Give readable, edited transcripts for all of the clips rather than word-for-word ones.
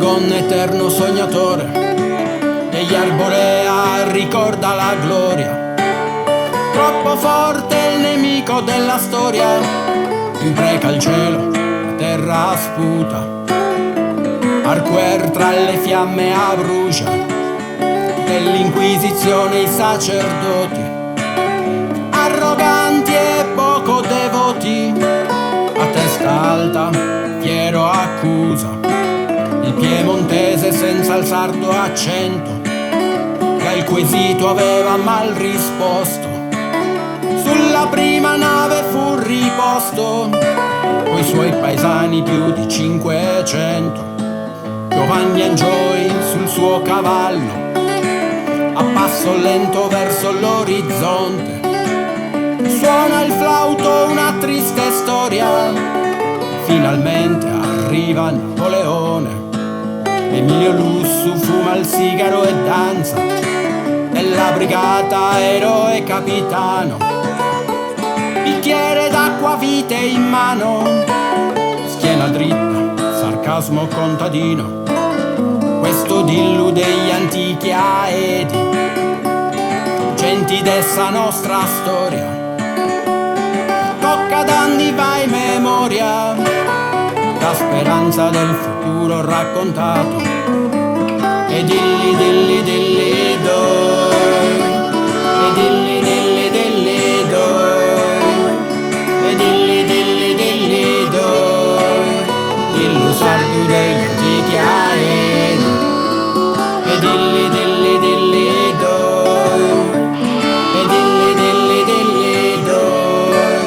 dragon eterno sognatore, degli arborea ricorda la gloria. Troppo forte il nemico della storia, impreca il cielo, la terra sputa. Arquer tra le fiamme abbrucia, dell'inquisizione i sacerdoti, arroganti e poco devoti. A testa alta, fiero accusa il piemontese senza il sardo accento, che al quesito aveva mal risposto. Sulla prima nave fu riposto, coi suoi paesani più di 500. Giovanni Enjoy sul suo cavallo, a passo lento verso l'orizzonte. Suona il flauto una triste storia, finalmente arriva Napoleone. Emilio Lussu fuma il sigaro e danza, della brigata eroe capitano. Bicchiere d'acqua vite in mano, schiena dritta, sarcasmo contadino. Questo dillu degli antichi aedi, genti dessa nostra storia. Tocca d'anni vai memoria, la speranza del futuro raccontato. E dilli dilli dilli doi, e dilli dilli dilli doi, e dilli dilli dilli doi, dillo sardo degli antichi aedi. E dilli dilli dilli doi, e dilli dilli dilli doi,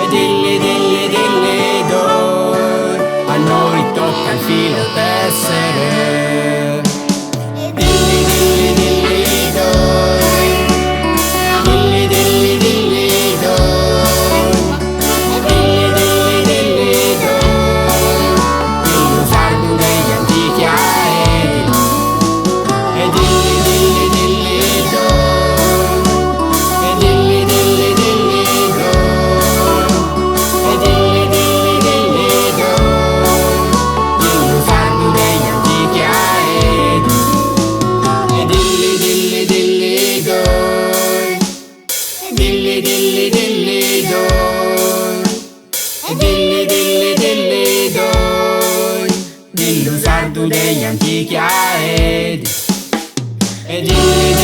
e dilli dilli dilli doi, a noi tocca il filo tessere. Dilli dilli dilli doi, dilli dilli dilli doi, dilli dilli dilli doi, dillo sardo degli antichi aedi. E dilli dilli dilli doi, e dilli dilli dilli doi, e dilli dilli dilli doi, dillo sardo degli antichi aedi. E dilli dilli dilli doi, dilli dilli dilli doi, e dilli dilli dilli doi, dillo sardo degli antichi aedi. E dilli